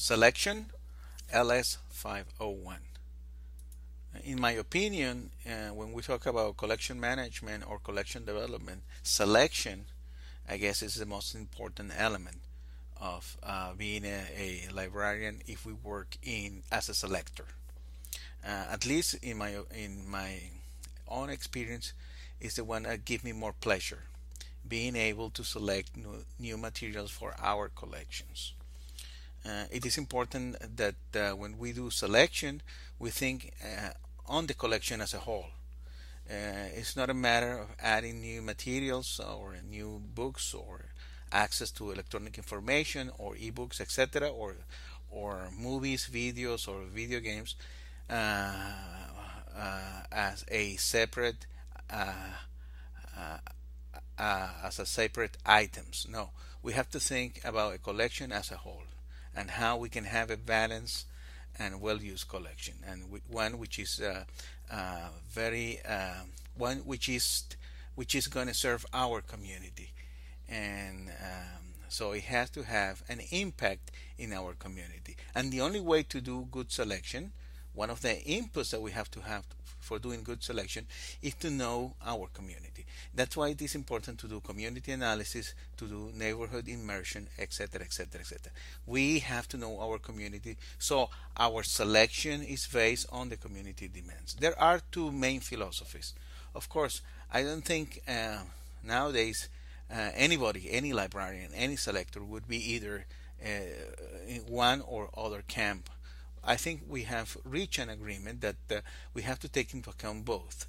Selection LS501. In my opinion, when we talk about collection management or collection development, selection, I guess, is the most important element of being a librarian if we work in as a selector. At least in my own experience, is the one that gives me more pleasure, being able to select new materials for our collections. It is important that when we do selection, we think on the collection as a whole. It's not a matter of adding new materials or new books or access to electronic information or ebooks, etc., or movies, videos, or video games as a separate as a separate items. No, we have to think about a collection as a whole and how we can have a balanced and well-used collection, and one which is very one which is going to serve our community, and so it has to have an impact in our community. And the only way to do good selection, one of the inputs that we have to have for doing good selection, is to know our community. That's why it is important to do community analysis, to do neighborhood immersion, etc., etc., etc. We have to know our community, so our selection is based on the community demands. There are two main philosophies. Of course, I don't think nowadays anybody, any librarian, any selector would be either in one or other camp. I think we have reached an agreement that we have to take into account both.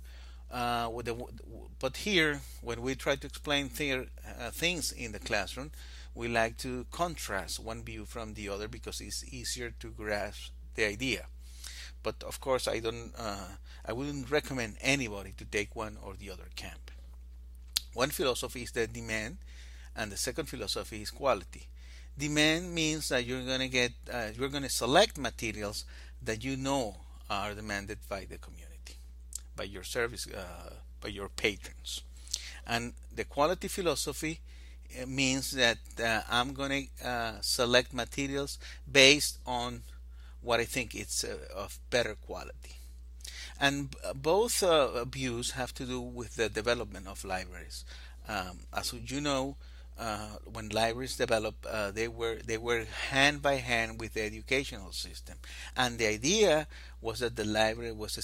But here, when we try to explain things in the classroom, we like to contrast one view from the other because it's easier to grasp the idea. But of course, I wouldn't recommend anybody to take one or the other camp. One philosophy is the demand, and the second philosophy is quality. Demand means that you're going to select materials that you know are demanded by the community, by your service, by your patrons. And the quality philosophy means that I'm going to select materials based on what I think it's of better quality. And both views have to do with the development of libraries. As you know, when libraries developed, they were hand by hand with the educational system, and the idea was that the library was a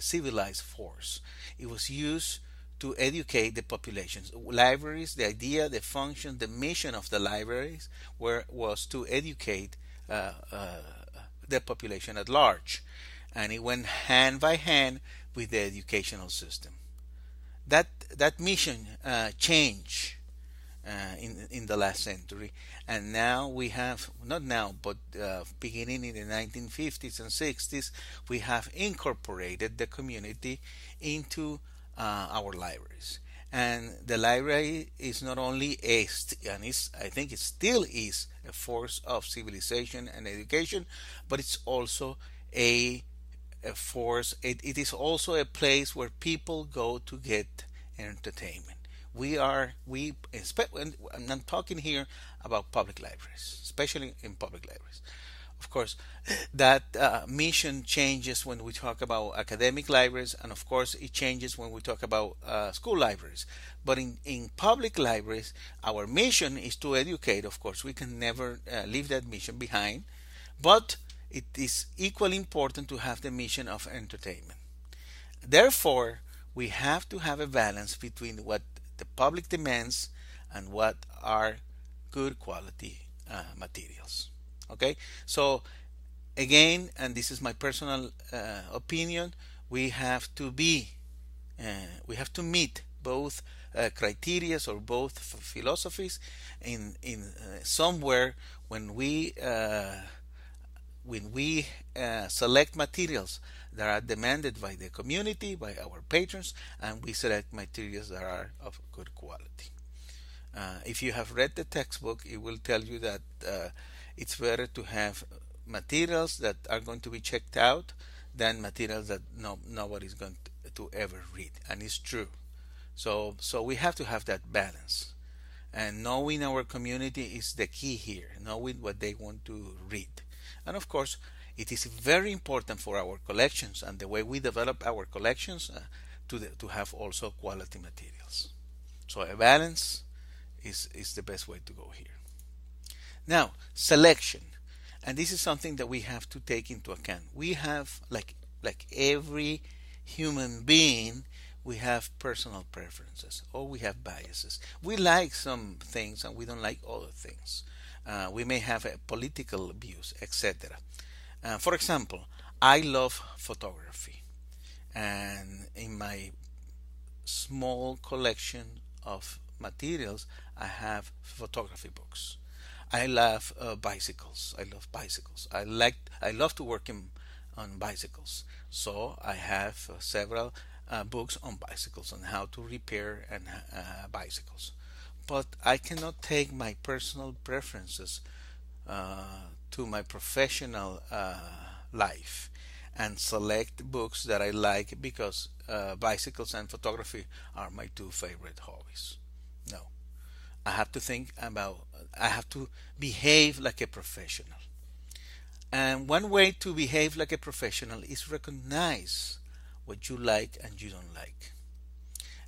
civilized force. It was used to educate the populations. Libraries, the idea, the function, the mission of the libraries was to educate the population at large, and it went hand by hand with the educational system. That mission changed in the last century, and now we have, not now, but beginning in the 1950s and 60s, we have incorporated the community into our libraries. And the library is not only I think it still is a force of civilization and education, but it's also a force. It is also a place where people go to get entertainment. I'm talking here about public libraries, especially in public libraries. Of course, that mission changes when we talk about academic libraries, and of course, it changes when we talk about school libraries. But in public libraries, our mission is to educate. Of course, we can never leave that mission behind, but it is equally important to have the mission of entertainment. Therefore, we have to have a balance between what the public demands and what are good quality materials. Okay, so again, and this is my personal opinion, we have to meet both criteria or both philosophies in somewhere when we select materials that are demanded by the community, by our patrons, and we select materials that are of good quality. If you have read the textbook, it will tell you that it's better to have materials that are going to be checked out than materials that nobody's going to ever read, and it's true. So we have to have that balance, and knowing our community is the key here. Knowing what they want to read. And of course, it is very important for our collections and the way we develop our collections to have also quality materials. So a balance is the best way to go here. Now, selection. And this is something that we have to take into account. We have, like every human being, we have personal preferences or we have biases. We like some things and we don't like other things. We may have political views, etc. For example, I love photography, and in my small collection of materials, I have photography books. I love bicycles. I love bicycles. I love to work on bicycles. So I have several books on bicycles on how to repair and bicycles. But I cannot take my personal preferences to my professional life and select books that I like because bicycles and photography are my two favorite hobbies. No, I have to behave like a professional. And one way to behave like a professional is recognize what you like and you don't like.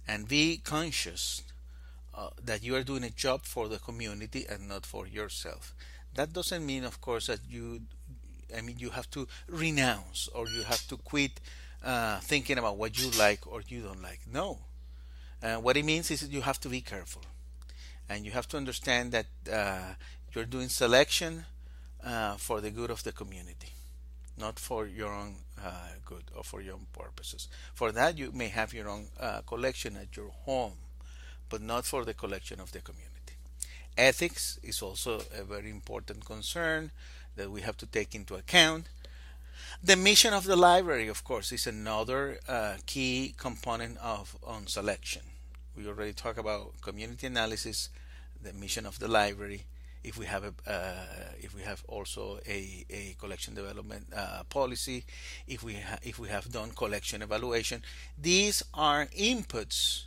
And be conscious that you are doing a job for the community and not for yourself. That doesn't mean, of course, that you have to renounce or you have to quit thinking about what you like or you don't like. No. What it means is that you have to be careful. And you have to understand that you're doing selection for the good of the community, not for your own good or for your own purposes. For that, you may have your own collection at your home, but not for the collection of the community. Ethics is also a very important concern that we have to take into account. The mission of the library, of course, is another key component on selection. We already talked about community analysis, the mission of the library. If we have also a collection development policy, if we have done collection evaluation, these are inputs.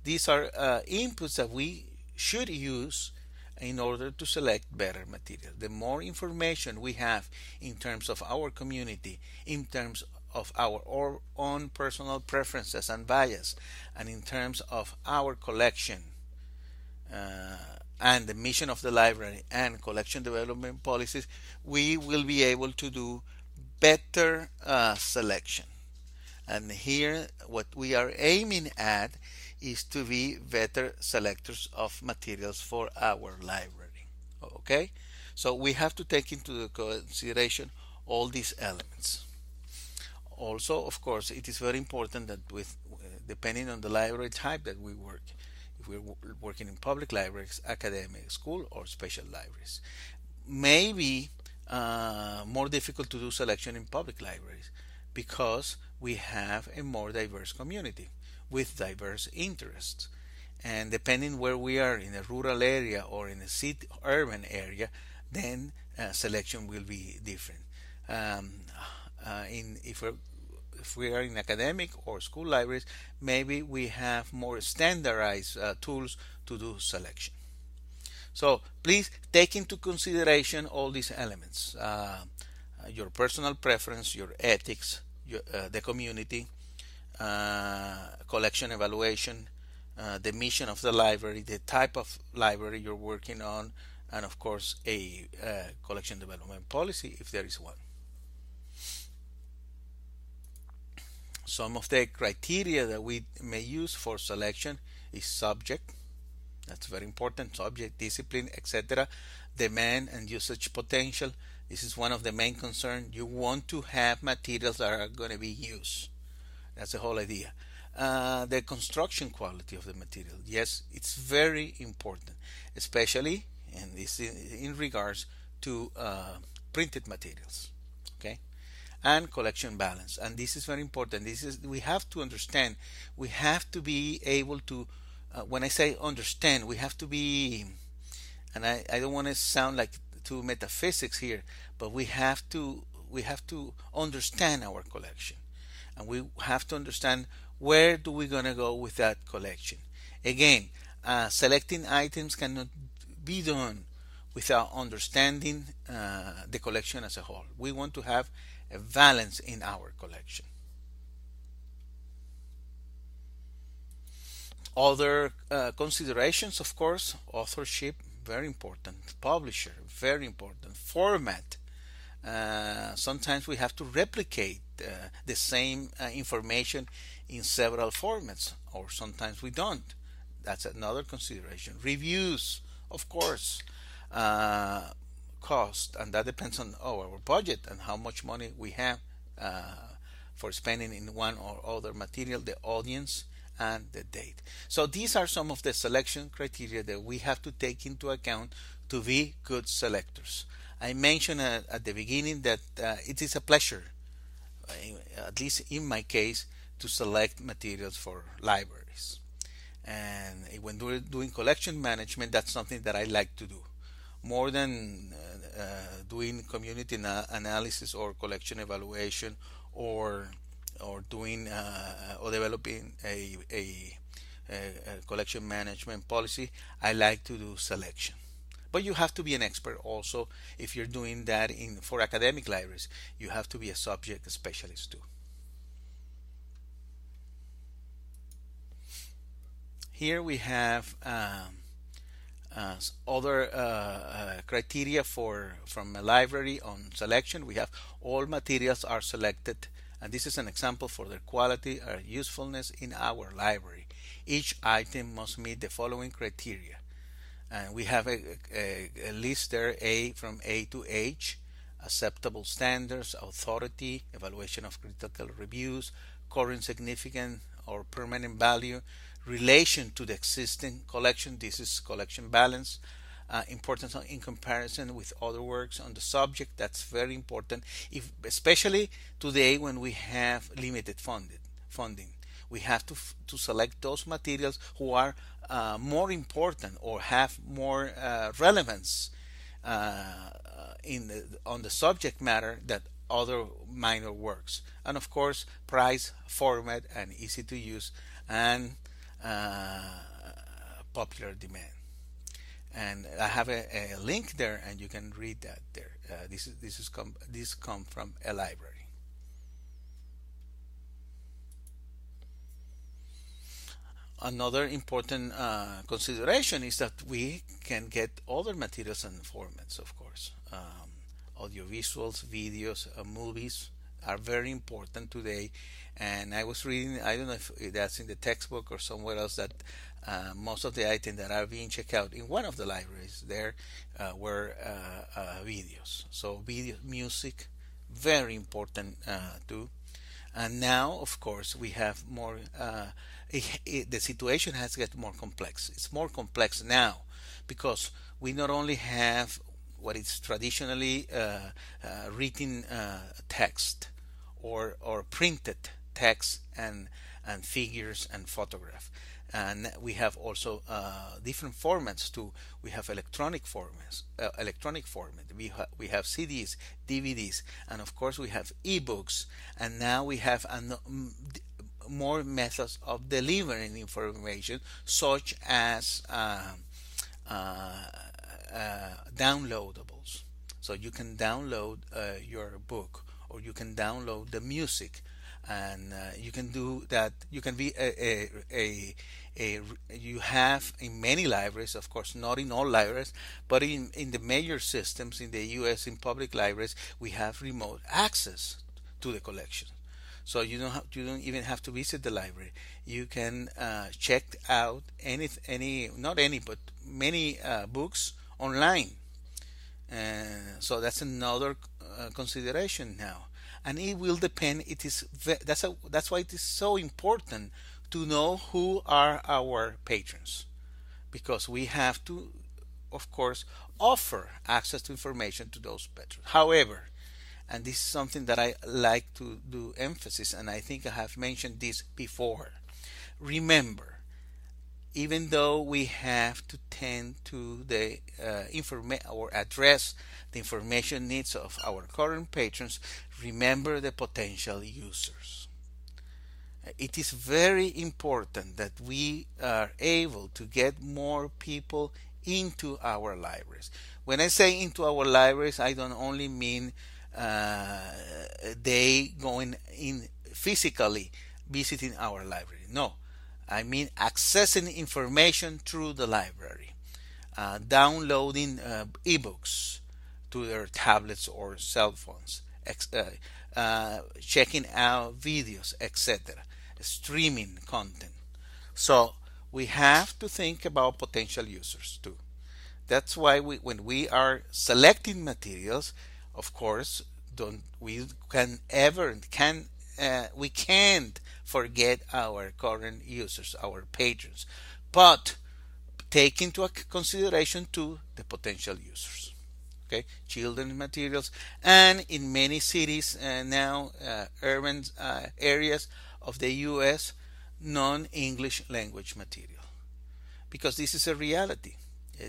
These are inputs that we should use in order to select better material. The more information we have in terms of our community, in terms of our own personal preferences and bias, and in terms of our collection and the mission of the library and collection development policies, we will be able to do better selection. And here what we are aiming at is to be better selectors of materials for our library. Okay, so we have to take into consideration all these elements. Also, of course, it is very important that depending on the library type that we work, if we're working in public libraries, academic, school, or special libraries, maybe more difficult to do selection in public libraries because we have a more diverse community with diverse interests. And depending where we are, in a rural area or in a city urban area, then selection will be different. If we are in academic or school libraries, maybe we have more standardized tools to do selection. So please take into consideration all these elements: your personal preference, your ethics, the community, collection evaluation, the mission of the library, the type of library you're working on, and of course a collection development policy if there is one. Some of the criteria that we may use for selection is subject. That's very important. Subject, discipline, etc. Demand and usage potential. This is one of the main concerns. You want to have materials that are going to be used. That's the whole idea. The construction quality of the material. Yes, it's very important, especially in regards to printed materials. Okay, and collection balance. And this is very important. We have to understand. We have to be able to. When I say understand, we have to be. And I don't want to sound like too metaphysics here, but we have to understand our collection, and we have to understand where do we gonna go with that collection. Again, selecting items cannot be done without understanding the collection as a whole. We want to have a balance in our collection. Other considerations, of course: authorship, very important; publisher, very important; format. Sometimes we have to replicate the same information in several formats, or sometimes we don't. That's another consideration. Reviews, of course. uh, Cost, and that depends on our budget and how much money we have for spending in one or other material, the audience, and the date. So these are some of the selection criteria that we have to take into account to be good selectors. I mentioned at the beginning that it is a pleasure, at least in my case, to select materials for libraries. And when we're doing collection management, that's something that I like to do more than doing community analysis or collection evaluation, or doing or developing a collection management policy. I like to do selection. But you have to be an expert also if you're doing that for academic libraries. You have to be a subject specialist too. Here we have other criteria from a library on selection. We have all materials are selected, and this is an example for their quality or usefulness in our library. Each item must meet the following criteria, and we have a list there: from A to H: acceptable standards, authority, evaluation of critical reviews, current significant or permanent value, relation to the existing collection. This is collection balance. Importance in comparison with other works on the subject. That's very important, especially today when we have limited funding. We have to select those materials who are more important or have more relevance on the subject matter that other minor works. And of course, price, format, and easy to use, and popular demand. And I have a link there, and you can read that there. This come from a library. Another important consideration is that we can get other materials and formats, of course. Audiovisuals, videos, movies are very important today. And I was reading, I don't know if that's in the textbook or somewhere else, that most of the items that are being checked out in one of the libraries there were videos. So video, music, very important too. And now, of course, we have more. The situation has get more complex. It's more complex now because we not only have what is traditionally written text or printed text and figures and photograph, and we have also different formats too. We have electronic formats, electronic format. We have CDs, DVDs, and of course we have ebooks. And now we have more methods of delivering information, such as downloadables. So you can download your book, or you can download the music, and you can do that. You can be you have in many libraries, of course, not in all libraries, but in the major systems in the US, in public libraries, we have remote access to the collection. So you don't even have to visit the library. You can check out not any, but many books online. So that's another consideration now, and it will depend. That's why it is so important to know who are our patrons, because we have to, of course, offer access to information to those patrons. However, and this is something that I like to do emphasis, and I think I have mentioned this before. Remember, even though we have to tend to the or address the information needs of our current patrons, remember the potential users. It is very important that we are able to get more people into our libraries. When I say into our libraries, I don't only mean uh, they going in physically visiting our library. No, I mean accessing information through the library, downloading ebooks to their tablets or cell phones, checking out videos, etc., streaming content. So we have to think about potential users too. That's why when we are selecting materials, of course, don't we can ever can we can't forget our current users, our patrons, but take into consideration too the potential users. Okay, children materials, and in many cities now, urban areas of the U.S., non-English language material, because this is a reality.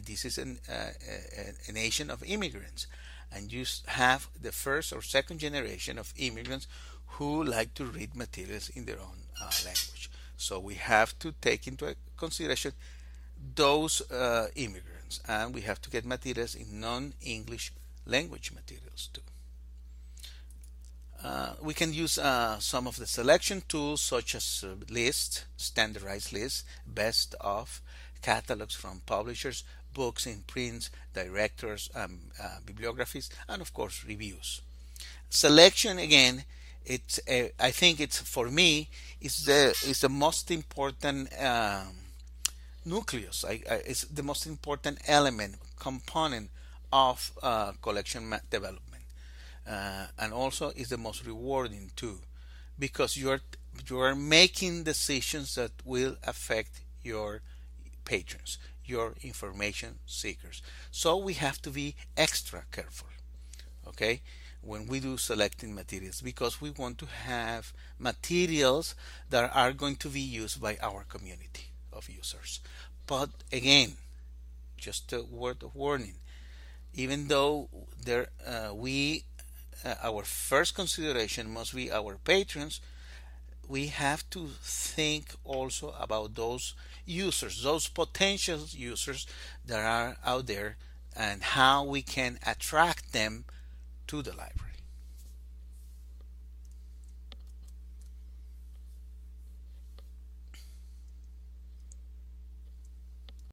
This is a nation of immigrants, and you have the first or second generation of immigrants who like to read materials in their own language. So we have to take into consideration those immigrants, and we have to get materials in non-English language materials too. We can use some of the selection tools such as lists, standardized lists, best of, catalogs from publishers, books in print, directors, bibliographies, and of course reviews. Selection again, I think it's for me is the most important nucleus. It's the most important element component of collection development, and also is the most rewarding too, because you're making decisions that will affect your patrons, your information seekers. So we have to be extra careful, okay, when we do selecting materials, because we want to have materials that are going to be used by our community of users. But again, just a word of warning, even though we our first consideration must be our patrons, we have to think also about those users, those potential users that are out there, and how we can attract them to the library.